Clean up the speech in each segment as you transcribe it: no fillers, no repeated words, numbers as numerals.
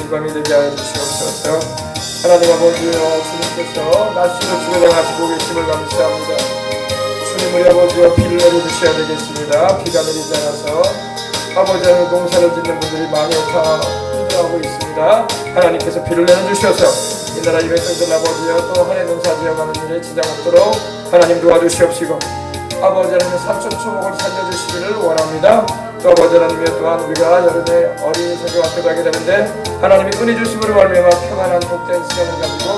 밤이 되게 하여 주시옵소서. 하나님 아버지여, 주님께서 날씨로 주거장하시고 계심을 감사합니다. 주님 우리 아버지여, 비를 내려주셔야 되겠습니다. 비가 내리지 않아서 아버지 하나님 농사를 짓는 분들이 많이 힘들어하고 있습니다. 하나님께서 비를 내려주셔서 이 나라 이 백성들 아버지여, 또 한해 농사 지어가는 일에 지장 없도록 하나님 도와주시옵시고, 아버지 하나님 산천초목을 살려주시기를 원합니다. 또 아버지 하나님 또한 우리가 여름에 어린이 성경 앞에 가게 되는데 하나님이 은혜 주심으로 말미암아 평안한 복된 시간을 가지고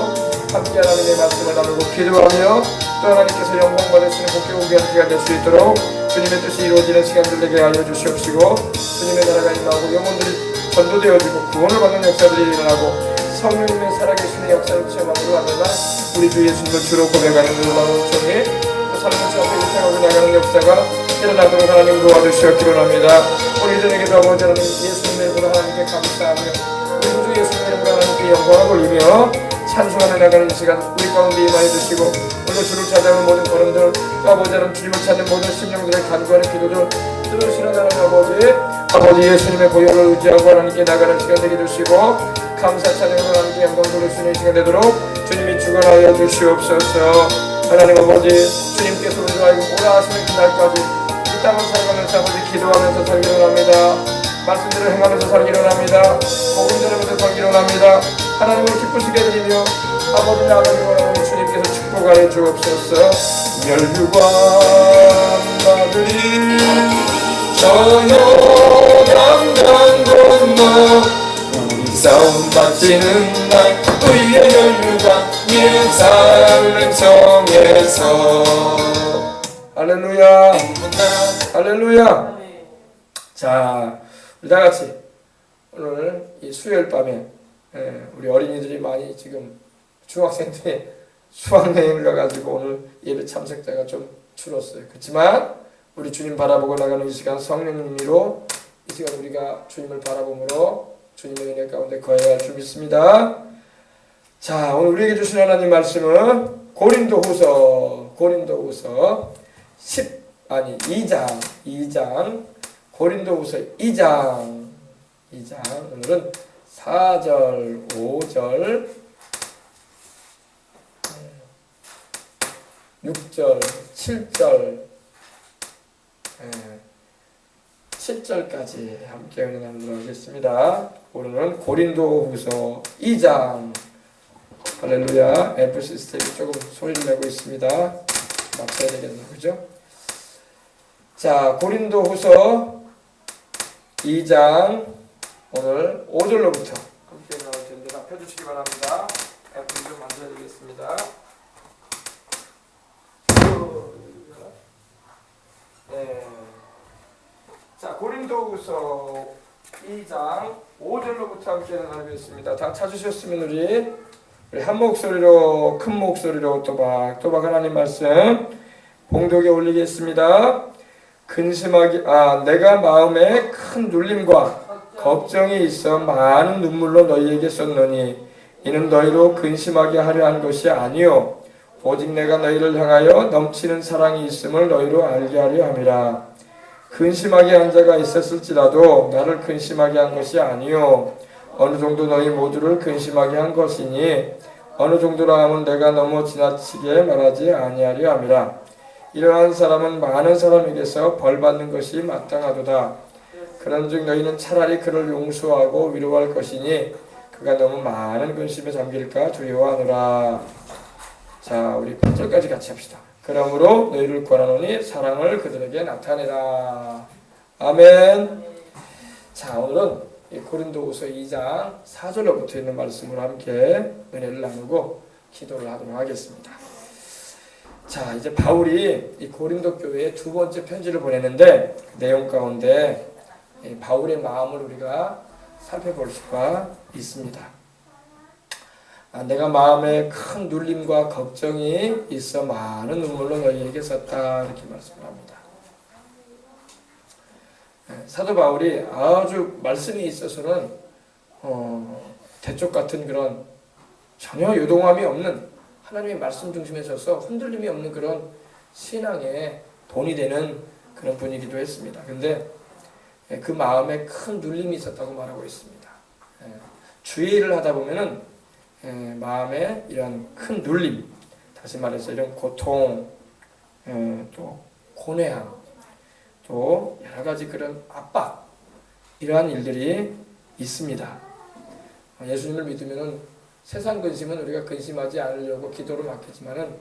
함께 하나님의 말씀을 나누고 기도하며 또 하나님께서 영광 받으시는 복된 우리한 기간 될 수 있도록 주님의 뜻이 이루어지는 시간들 되게 하여 주시옵시고, 주님의 나라가 임하고 영혼들이 전도되어지고 구원을 받는 역사들이 일어나고 성령님의 살아계시는 역사를 체험함으로 하다가 우리 주 예수님을 주로 고백하는 놀라운 종이 또 살아계신 앞에 일상하고 나가는 역사가 일어나도록 하나님 도와주시옵기를 합니다. 우리 이전에게도 아버지 하나님 예수님의 이름으로 하나님께 감사하며 우리 주 예수님의 이름으로 하나님께 영광을 돌리며 찬송하며 나가는 이 시간 우리 가운데 임하여 주시고, 오늘 주를 찾아오는 모든 걸음들 또 아버지 하나님 주님을 찾는 모든 심령들의 간구하는 기도들 들으시는 하나님 아버지 예수님의 보혈을 의지하고 하나님께 나가는 시간 되게 주시고, 감사 찬양으로 하나님께 영광 돌리시는 시간 되도록 주님이 주관하여 주시옵소서. 하나님 아버지, 주님께서 우리가 오라 하시는 그날까지 이 땅을 살아가면서 아버지 기도하면서 살기를 합니다. 말씀대로 행하면서 살기를 합니다. 복음 전하면서 살기를 합니다. 하나님을 기쁘시게 드리며 아버지 나아가기 원하는 주님께서 축복하여 주옵소서. 멸류관 나들이 저녁 강강 건너 우리 싸움 바치는 날 의의 멸류관 예루살렘 성에서 할렐루야 할렐루야. 자, 우리 다같이 오늘 이 수요일 밤에 우리 어린이들이 많이 지금 중학생들이 수학여행을 가가지고 오늘 예배 참석자가 좀 줄었어요. 그렇지만 우리 주님 바라보고 나가는 이 시간 성령님으로 이 시간 우리가 주님을 바라봄으로 주님의 은혜 가운데 거해야 할 줄 믿습니다. 자, 오늘 우리에게 주신 하나님 말씀은 고린도후서 2장 고린도후서 2장 오늘은 4절 5절 6절 7절까지 함께 은혜 나누도록 하겠습니다. 오늘은 고린도후서 2장. 할렐루야. 애플 시스템이 조금 소리를 내고 있습니다. 맞춰야 되겠나, 그죠? 자, 고린도후서 2장 오늘 5절로부터 함께 나올 텐데 펴주시기 바랍니다. 애플 좀 만져야 되겠습니다. 네. 자, 고린도후서 2장 5절로부터 함께 나누겠습니다. 다 찾으셨으면 우리 한 목소리로 큰 목소리로 또박 하나님 말씀 봉독에 올리겠습니다. 내가 마음에 큰 눌림과 걱정이 있어 많은 눈물로 너희에게 썼노니 이는 너희로 근심하게 하려 한 것이 아니요 오직 내가 너희를 향하여 넘치는 사랑이 있음을 너희로 알게 하려 함이라. 근심하게 한 자가 있었을지라도 나를 근심하게 한 것이 아니요 어느 정도 너희 모두를 근심하게 한 것이니 어느 정도라 하면 내가 너무 지나치게 말하지 아니하려 함이라. 이러한 사람은 많은 사람에게서 벌받는 것이 마땅하도다. 그런즉 너희는 차라리 그를 용서하고 위로할 것이니 그가 너무 많은 근심에 잠길까 두려워하노라. 자, 우리 8절까지 같이 합시다. 그러므로 너희를 권하노니 사랑을 그들에게 나타내라. 아멘. 자, 오늘은 고린도후서 2장 4절로부터 있는 말씀으로 함께 은혜를 나누고 기도를 하도록 하겠습니다. 자, 이제 바울이 이 고린도 교회에 두 번째 편지를 보내는데 그 내용 가운데 바울의 마음을 우리가 살펴볼 수가 있습니다. 내가 마음에 큰 눌림과 걱정이 있어 많은 눈물로 너희에게 썼다, 이렇게 말씀을 합니다. 사도 바울이 아주 말씀이 있어서는 대쪽 같은 그런 전혀 요동함이 없는 하나님의 말씀 중심에 서서 흔들림이 없는 그런 신앙의 본이 되는 그런 분이기도 했습니다. 근데 그 마음에 큰 눌림이 있었다고 말하고 있습니다. 주의 일을 하다 보면은 마음에 이런 큰 눌림, 다시 말해서 이런 고통, 또 고뇌함, 또 여러 가지 그런 압박, 이러한 일들이 있습니다. 예수님을 믿으면은 세상 근심은 우리가 근심하지 않으려고 기도를 맡기지만은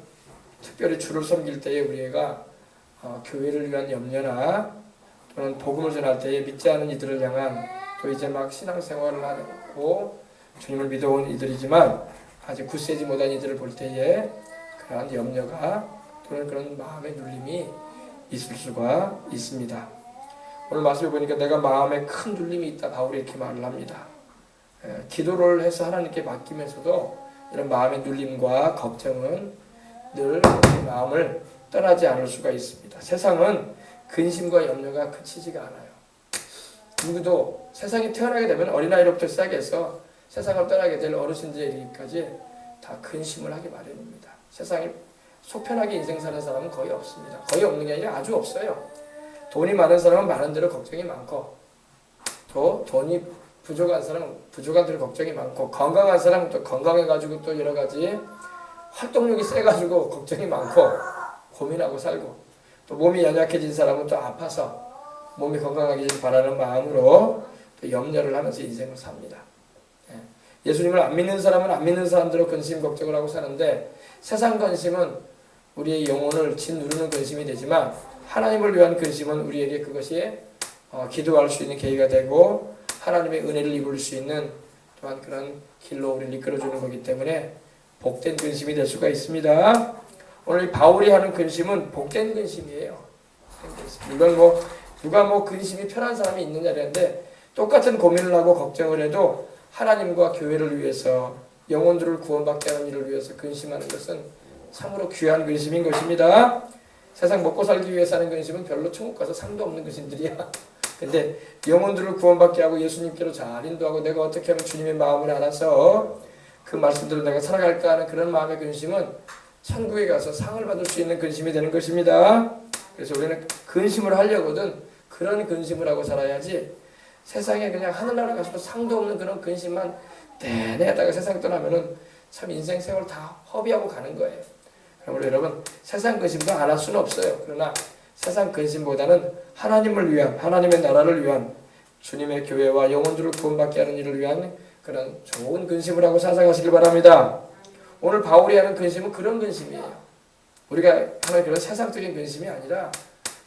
특별히 주를 섬길 때에 우리가 교회를 위한 염려나 또는 복음을 전할 때에 믿지 않은 이들을 향한 또 이제 막 신앙생활을 하고 주님을 믿어온 이들이지만 아직 굳세지 못한 이들을 볼 때에 그러한 염려가 또는 그런 마음의 눌림이 있을 수가 있습니다. 오늘 말씀을 보니까 내가 마음에 큰 눌림이 있다, 바울이 이렇게 말을 합니다. 기도를 해서 하나님께 맡기면서도 이런 마음의 눌림과 걱정은 늘 마음을 떠나지 않을 수가 있습니다. 세상은 근심과 염려가 그치지가 않아요. 누구도 세상에 태어나게 되면 어린아이로부터 시작해서 세상을 떠나게 될 어르신들에 이르기까지 다 근심을 하기 마련입니다. 세상에 속 편하게 인생 사는 사람은 거의 없습니다. 거의 없는 게 아니라 아주 없어요. 돈이 많은 사람은 많은 대로 걱정이 많고, 또 돈이 부족한 사람은 부족한 대로 걱정이 많고, 건강한 사람은 또 건강해가지고 또 여러 가지 활동력이 세가지고 걱정이 많고 고민하고 살고, 또 몸이 연약해진 사람은 또 아파서 몸이 건강하길 바라는 마음으로 또 염려를 하면서 인생을 삽니다. 예수님을 안 믿는 사람은 안 믿는 사람대로 근심 걱정을 하고 사는데, 세상 근심은 우리의 영혼을 짓누르는 근심이 되지만 하나님을 위한 근심은 우리에게 그것이 기도할 수 있는 계기가 되고 하나님의 은혜를 입을 수 있는 또한 그런 길로 우리를 이끌어주는 거기 때문에 복된 근심이 될 수가 있습니다. 오늘 바울이 하는 근심은 복된 근심이에요. 이건 누가 근심이 편한 사람이 있느냐는데, 똑같은 고민을 하고 걱정을 해도 하나님과 교회를 위해서 영혼들을 구원받게 하는 일을 위해서 근심하는 것은 참으로 귀한 근심인 것입니다. 세상 먹고 살기 위해서 하는 근심은 별로 천국 가서 상도 없는 근심들이야. 근데 영혼들을 구원받게 하고 예수님께로 잘 인도하고 내가 어떻게 하면 주님의 마음을 알아서 그 말씀대로 내가 살아갈까 하는 그런 마음의 근심은 천국에 가서 상을 받을 수 있는 근심이 되는 것입니다. 그래서 우리는 근심을 하려거든 그런 근심을 하고 살아야지, 세상에 그냥 하늘나라 가서도 상도 없는 그런 근심만 내내 하다가 세상 떠나면은 참 인생 세월 다 허비하고 가는 거예요. 그러므로 여러분, 세상 근심도 안 할 수는 없어요. 그러나 세상 근심보다는 하나님을 위한, 하나님의 나라를 위한, 주님의 교회와 영혼들을 구원받게 하는 일을 위한 그런 좋은 근심을 하고 살아가시길 바랍니다. 오늘 바울이 하는 근심은 그런 근심이에요. 우리가 하는 그런 세상적인 근심이 아니라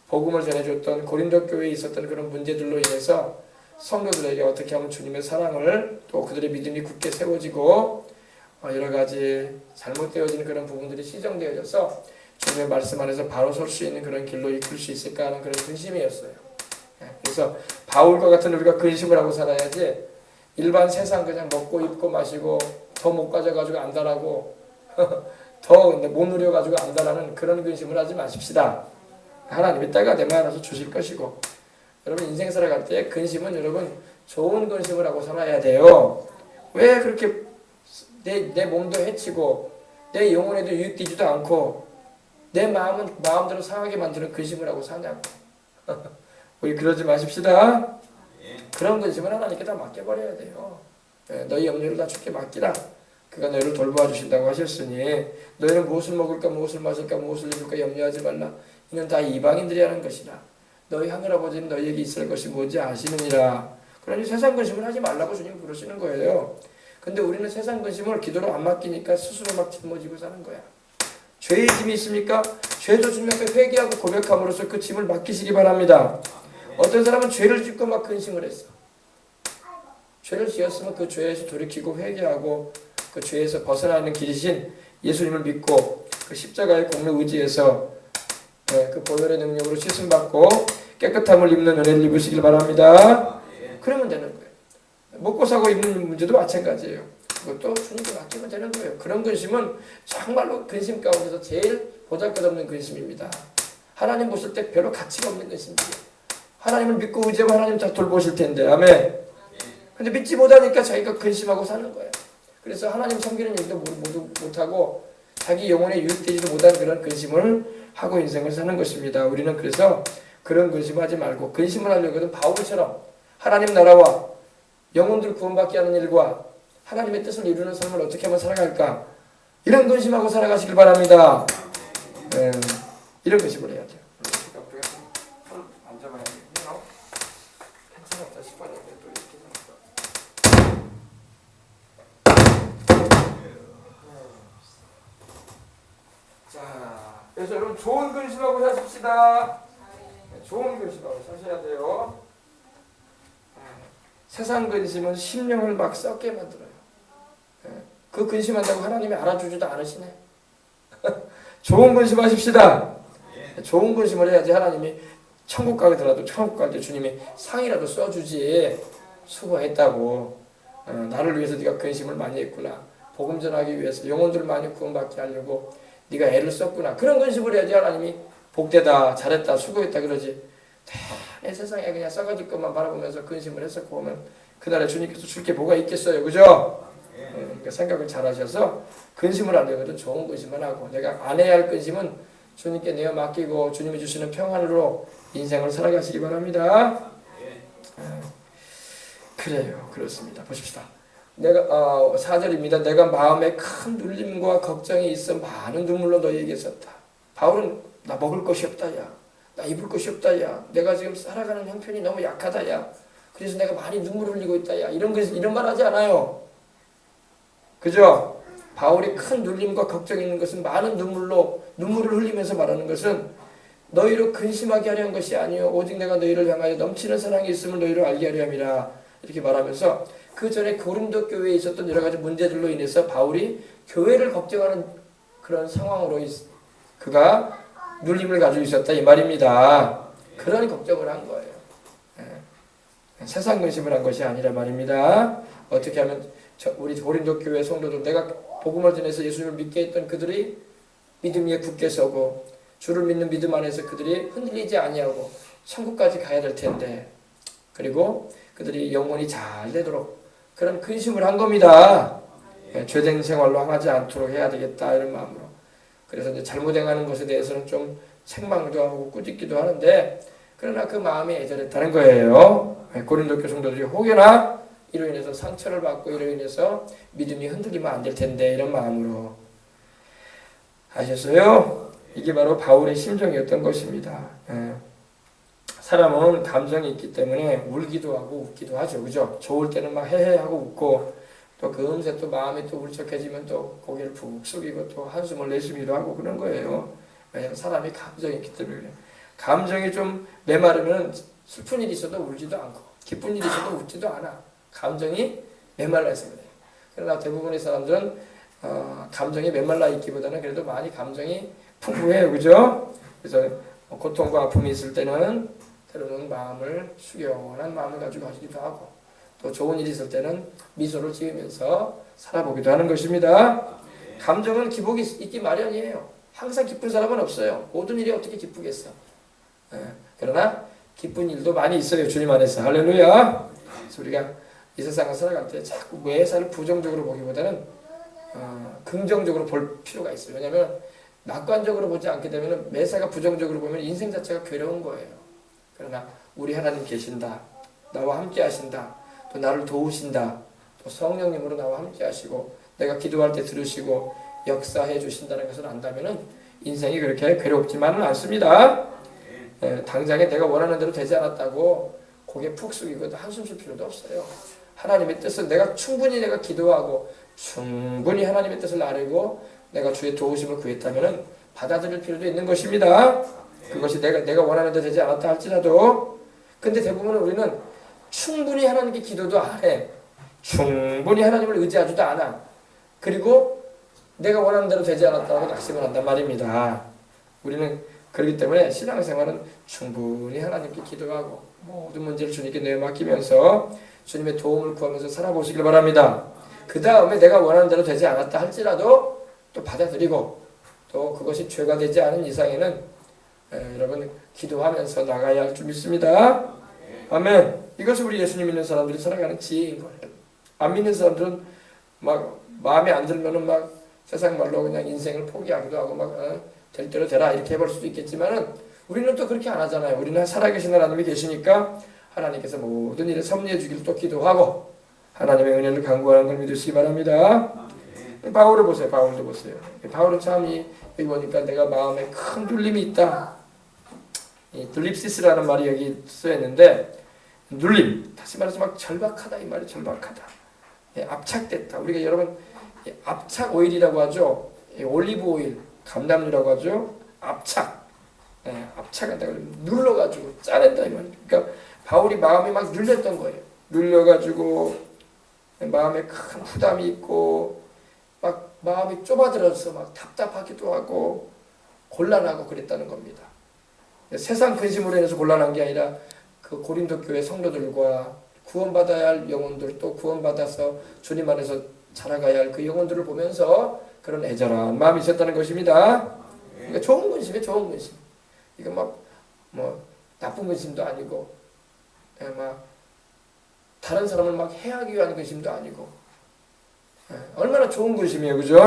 복음을 전해줬던 고린도 교회에 있었던 그런 문제들로 인해서 성도들에게 어떻게 하면 주님의 사랑을, 또 그들의 믿음이 굳게 세워지고 여러 가지 잘못되어지는 그런 부분들이 시정되어져서 주님의 말씀 안에서 바로 설 수 있는 그런 길로 이끌 수 있을까 하는 그런 근심이었어요. 그래서 바울과 같은 우리가 근심을 하고 살아야지, 일반 세상 그냥 먹고 입고 마시고 더 못 가져가지고 안달하고 더 못 누려가지고 안달하는 그런 근심을 하지 마십시다. 하나님이 때가 되면 알아서 주실 것이고, 여러분 인생 살아갈 때 근심은 여러분 좋은 근심을 하고 살아야 돼요. 왜 그렇게 내 몸도 해치고 내 영혼에도 유익되지도 않고 내 마음은 마음대로 상하게 만드는 근심을 하고 사냐고. 우리 그러지 마십시다. 그런 근심은 하나님께 다 맡겨버려야 돼요. 너희 염려를 다 주께 맡기라. 그가 너희를 돌보아 주신다고 하셨으니 너희는 무엇을 먹을까 무엇을 마실까 무엇을 입을까 염려하지 말라. 이는 다 이방인들이 하는 것이라. 너희 하늘아버지는 너희에게 있을 것이 뭔지 아시느니라. 그러니 세상 근심을 하지 말라고 주님 부르시는 거예요. 근데 우리는 세상 근심을 기도로 안 맡기니까 스스로 막 짊어지고 사는 거야. 죄의 짐이 있습니까? 죄도 주님 앞에 회개하고 고백함으로써 그 짐을 맡기시기 바랍니다. 어떤 사람은 죄를 짓고 막 근심을 했어. 죄를 지었으면 그 죄에서 돌이키고 회개하고 그 죄에서 벗어나는 길이신 예수님을 믿고 그 십자가의 공로 의지에서 그 보혈의 능력으로 씻음받고 깨끗함을 입는 은혜를 입으시길 바랍니다. 그러면 되는 거예요. 먹고 사고 입는 문제도 마찬가지예요. 그것도 주님께 맡기면 되는 거예요. 그런 근심은 정말로 근심 가운데서 제일 보잘것없는 근심입니다. 하나님 보실 때 별로 가치가 없는 근심이에요. 하나님을 믿고 의지하면 하나님 다 돌보실 텐데. 아멘. 근데 믿지 못하니까 자기가 근심하고 사는 거예요. 그래서 하나님 섬기는 일도 모두 못하고 자기 영혼에 유익되지도 못한 그런 근심을 하고 인생을 사는 것입니다. 우리는 그래서 그런 근심하지 말고 근심을 하려거든 바울처럼 하나님 나라와 영혼들 구원받게 하는 일과 하나님의 뜻을 이루는 삶을 어떻게 하면 살아갈까? 이런 근심하고 살아가시길 바랍니다. 이런 근심을 해야 돼요. 앉아봐야 돼요. 괜찮았다 싶어요. 또 이렇게 자, 그래서 여러분 좋은 근심하고 사십시다. 좋은 근심하고 사셔야 돼요. 세상 근심은 심령을 막 썩게 만들어요. 그 근심한다고 하나님이 알아주지도 않으시네. 좋은 근심하십시다. 좋은 근심을 해야지 하나님이 천국 가더라도 천국 갈 때 주님이 상이라도 써주지. 수고했다고. 나를 위해서 네가 근심을 많이 했구나. 복음 전하기 위해서 영혼들을 많이 구원받게 하려고 네가 애를 썼구나. 그런 근심을 해야지 하나님이 복되다, 잘했다, 수고했다 그러지. 내 세상에 그냥 썩어질 것만 바라보면서 근심을 했었고 하면 그날에 주님께서 줄 게 뭐가 있겠어요. 그죠? 그러니까 생각을 잘 하셔서 근심을 안 되거든. 좋은 근심만 하고 내가 안 해야 할 근심은 주님께 내어 맡기고 주님이 주시는 평안으로 인생을 살아가시기 바랍니다. 그래요. 그렇습니다. 보십시다. 내가 4절입니다. 내가 마음에 큰 눌림과 걱정이 있어 많은 눈물로 너희에게 썼다. 바울은 나 먹을 것이 없다 야. 나 입을 것이 없다 야. 내가 지금 살아가는 형편이 너무 약하다 야. 그래서 내가 많이 눈물을 흘리고 있다 야. 이런 말 하지 않아요. 그죠? 바울이 큰 눌림과 걱정이 있는 것은 많은 눈물을 흘리면서 말하는 것은 너희로 근심하게 하려 한 것이 아니요 오직 내가 너희를 향하여 넘치는 사랑이 있음을 너희로 알게 하려 함이라. 이렇게 말하면서 그 전에 고린도 교회에 있었던 여러 가지 문제들로 인해서 바울이 교회를 걱정하는 그런 상황으로 그가 눌림을 가지고 있었다 이 말입니다. 그런 걱정을 한 거예요. 세상 근심을 한 것이 아니라 말입니다. 어떻게 하면 우리 고린도 교회 성도들 내가 복음을 전해서 예수님을 믿게 했던 그들이 믿음 위에 굳게 서고 주를 믿는 믿음 안에서 그들이 흔들리지 아니하고 천국까지 가야 될 텐데 그리고 그들이 영혼이 잘 되도록 그런 근심을 한 겁니다. 죄된 생활로 하지 않도록 해야 되겠다 이런 마음으로. 그래서 이제 잘못 행하는 것에 대해서는 좀 책망도 하고 꾸짖기도 하는데 그러나 그 마음이 애절했다는 거예요. 고린도 교회 성도들이 혹여나 이로 인해서 상처를 받고 이로 인해서 믿음이 흔들리면 안 될 텐데 이런 마음으로 하셨어요. 이게 바로 바울의 심정이었던 것입니다. 사람은 감정이 있기 때문에 울기도 하고 웃기도 하죠. 그죠? 좋을 때는 막 헤헤하고 웃고 또 금세 또 마음이 또 울적해지면 또 고개를 푹 숙이고 또 한숨을 내쉬기도 하고 그런 거예요. 왜냐하면 사람이 감정이 있기 때문에 그래요. 감정이 좀 메마르면 슬픈 일이 있어도 울지도 않고 기쁜 일이 있어도 웃지도 않아. 감정이 메말라 있어요. 그러나 대부분의 사람들은 감정이 메말라 있기보다는 그래도 많이 감정이 풍부해요. 그죠? 그래서 고통과 아픔이 있을 때는 때로는 마음을 숙연한 마음을 가지고 하시기도 하고 또 좋은 일이 있을 때는 미소를 지으면서 살아보기도 하는 것입니다. 감정은 기복이 있기 마련이에요. 항상 기쁜 사람은 없어요. 모든 일이 어떻게 기쁘겠어. 그러나 기쁜 일도 많이 있어요. 주님 안에서. 할렐루야. 그래서 우리가 이 세상을 살아갈 때 자꾸 매사를 부정적으로 보기보다는 긍정적으로 볼 필요가 있어요. 왜냐하면 낙관적으로 보지 않게 되면 매사가 부정적으로 보면 인생 자체가 괴로운 거예요. 그러나 우리 하나님 계신다. 나와 함께 하신다. 또 나를 도우신다. 또 성령님으로 나와 함께 하시고 내가 기도할 때 들으시고 역사해 주신다는 것을 안다면 인생이 그렇게 괴롭지만은 않습니다. 당장에 내가 원하는 대로 되지 않았다고 고개 푹 숙이고 한숨 쉴 필요도 없어요. 하나님의 뜻을 내가 기도하고 충분히 하나님의 뜻을 아뢰고 내가 주의 도우심을 구했다면 받아들일 필요도 있는 것입니다. 그것이 내가 원하는 대로 되지 않았다 할지라도. 근데 대부분 우리는 충분히 하나님께 기도도 안 해. 충분히 하나님을 의지하지도 않아. 그리고 내가 원하는 대로 되지 않았다고 낙심을 한단 말입니다. 우리는 그렇기 때문에 신앙생활은 충분히 하나님께 기도하고 모든 문제를 주님께 내맡기면서 주님의 도움을 구하면서 살아보시길 바랍니다. 그 다음에 내가 원하는 대로 되지 않았다 할지라도 또 받아들이고 또 그것이 죄가 되지 않은 이상에는 여러분 기도하면서 나가야 할 줄 믿습니다. 아멘. 이것이 우리 예수님 믿는 사람들이 살아가는 지혜인 거예요. 안 믿는 사람들은 막 마음에 안 들면은 막 세상 말로 그냥 인생을 포기하기도 하고 막 될 대로 되라 이렇게 해볼 수도 있겠지만은 우리는 또 그렇게 안 하잖아요. 우리는 살아계신 하나님이 계시니까 하나님께서 모든 일을 섭리해 주기를 또 기도하고 하나님의 은혜를 간구하는 걸 믿으시기 바랍니다. 바울을 보세요. 바울도 보세요. 바울은 참 여기 보니까 내가 마음에 큰 눌림이 있다. 이 들립시스라는 말이 여기 쓰여있는데 눌림, 다시 말해서 막 절박하다 이 말이 절박하다. 압착됐다. 우리가 여러분 압착 오일이라고 하죠. 올리브 오일, 감람유라고 하죠. 압착. 압착한다. 눌러가지고 짜낸다 이 말이에요. 그러니까 바울이 마음이 막 눌렸던 거예요. 눌려가지고 마음에 큰 부담이 있고 막 마음이 좁아들어서 막 답답하기도 하고 곤란하고 그랬다는 겁니다. 세상 근심으로 인해서 곤란한 게 아니라 그 고린도 교회 성도들과 구원받아야 할 영혼들 또 구원받아서 주님 안에서 자라가야 할 그 영혼들을 보면서 그런 애절한 마음이 있었다는 것입니다. 그러니까 좋은 근심이에요. 좋은 근심. 이거 막 뭐 나쁜 근심도 아니고 막 다른 사람을 막 해하기 위한 근심도 아니고 얼마나 좋은 근심이에요. 그죠?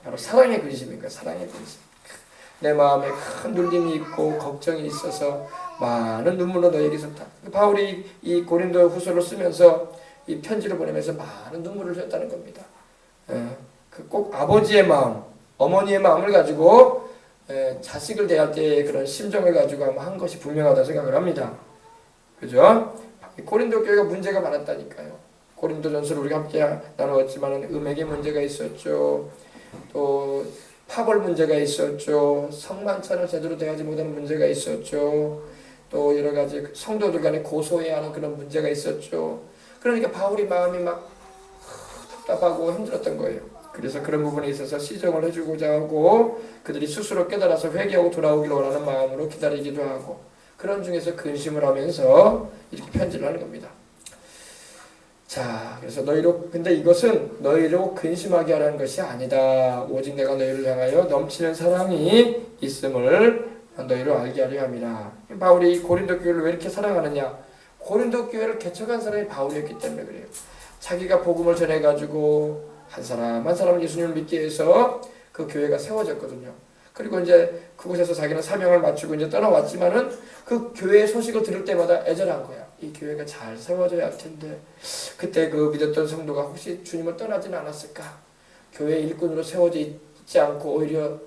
바로 사랑의 근심인가 사랑의 근심. 내 마음에 큰 눌림이 있고 걱정이 있어서 많은 눈물로 너에게 쏟다. 바울이 이 고린도 후서를 쓰면서 이 편지를 보내면서 많은 눈물을 흘렸다는 겁니다. 꼭 아버지의 마음, 어머니의 마음을 가지고 자식을 대할 때의 그런 심정을 가지고 아마 한 것이 분명하다 생각을 합니다. 그죠? 고린도 교회가 문제가 많았다니까요. 고린도전서를 우리가 함께 나누었지만 음행의 문제가 있었죠. 또 파벌 문제가 있었죠. 성만찬을 제대로 대하지 못하는 문제가 있었죠. 또 여러 가지 성도들 간에 고소해야 하는 그런 문제가 있었죠. 그러니까 바울이 마음이 막 답답하고 힘들었던 거예요. 그래서 그런 부분에 있어서 시정을 해주고자 하고 그들이 스스로 깨달아서 회개하고 돌아오기를 원하는 마음으로 기다리기도 하고 그런 중에서 근심을 하면서 이렇게 편지를 하는 겁니다. 자, 그래서 근데 이것은 너희로 근심하게 하라는 것이 아니다. 오직 내가 너희를 향하여 넘치는 사랑이 있음을 너희로 알게 하려 함이라. 바울이 고린도 교회를 왜 이렇게 사랑하느냐? 고린도 교회를 개척한 사람이 바울이었기 때문에 그래요. 자기가 복음을 전해가지고 한 사람 한 사람을 예수님을 믿게 해서 그 교회가 세워졌거든요. 그리고 이제 그곳에서 자기는 사명을 마치고 이제 떠나왔지만은 그 교회의 소식을 들을 때마다 애절한 거야. 이 교회가 잘 세워져야 할 텐데 그때 그 믿었던 성도가 혹시 주님을 떠나지는 않았을까? 교회 일꾼으로 세워져 있지 않고 오히려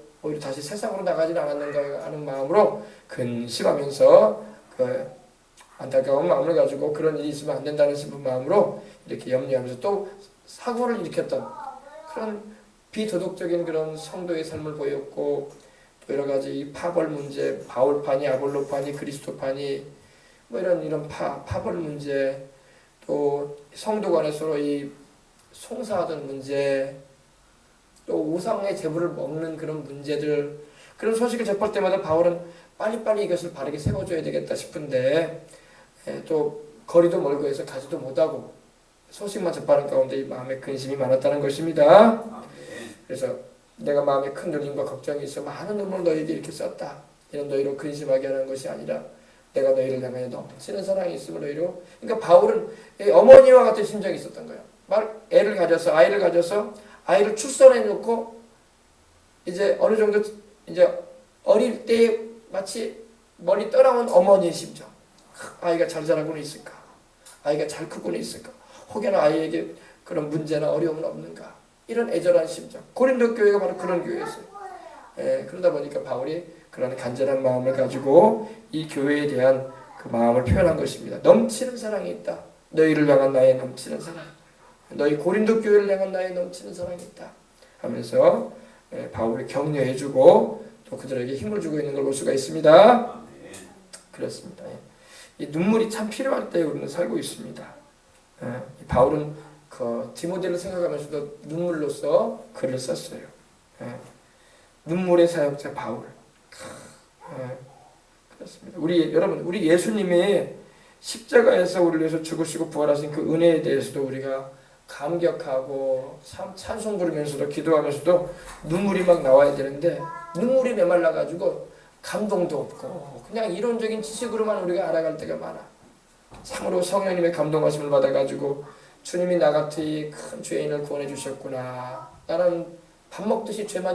다시 세상으로 나가지는 않았는가 하는 마음으로 근심하면서 그 안타까운 마음을 가지고 그런 일이 있으면 안 된다는 싶은 마음으로 이렇게 염려하면서 또 사고를 일으켰던 그런 비도덕적인 그런 성도의 삶을 보였고 또 여러 가지 파벌 문제, 바울파니, 아볼로파니, 그리스도파니 뭐 이런 파벌 문제 또 성도 간에 서로 이 송사하던 문제 또 우상의 제물을 먹는 그런 문제들 그런 소식을 접할 때마다 바울은 빨리빨리 이것을 바르게 세워줘야 되겠다 싶은데 또 거리도 멀고 해서 가지도 못하고 소식만 접하는 가운데 이 마음에 근심이 많았다는 것입니다. 그래서 내가 마음에 큰 눌림과 걱정이 있어 많은 눈물을 너희에게 이렇게 썼다. 이런 너희로 근심하게 하는 것이 아니라 내가 너희를 향하여 넘치는 사랑이 있음을 너희로. 그러니까 바울은 어머니와 같은 심정이 있었던 거예요. 아이를 가져서 아이를 출산해 놓고 이제 어느 정도 이제 어릴 때 마치 멀리 떠나온 어머니의 심정. 아이가 잘 자라고는 있을까? 아이가 잘 크고는 있을까? 혹여나 아이에게 그런 문제나 어려움은 없는가? 이런 애절한 심정. 고린도 교회가 바로 그런 교회였어요. 그러다 보니까 바울이 그런 간절한 마음을 가지고 이 교회에 대한 그 마음을 표현한 것입니다. 넘치는 사랑이 있다. 너희를 향한 나의 넘치는 사랑. 너희 고린도 교회를 향한 나의 넘치는 사랑이 있다. 하면서 바울이 격려해주고 또 그들에게 힘을 주고 있는 걸 볼 수가 있습니다. 그렇습니다. 이 눈물이 참 필요할 때 우리는 살고 있습니다. 바울은 그 디모데를 생각하면서도 눈물로써 글을 썼어요. 눈물의 사역자 바울. 그렇습니다. 여러분, 우리 예수님이 십자가에서 우리를 위해서 죽으시고 부활하신 그 은혜에 대해서도 우리가 감격하고 참 찬송 부르면서도 기도하면서도 눈물이 막 나와야 되는데 눈물이 메말라가지고 감동도 없고 그냥 이론적인 지식으로만 우리가 알아갈 때가 많아. 참으로 성령님의 감동하심을 받아가지고 주님이 나 같은 큰 죄인을 구원해 주셨구나. 나는 밥 먹듯이 죄만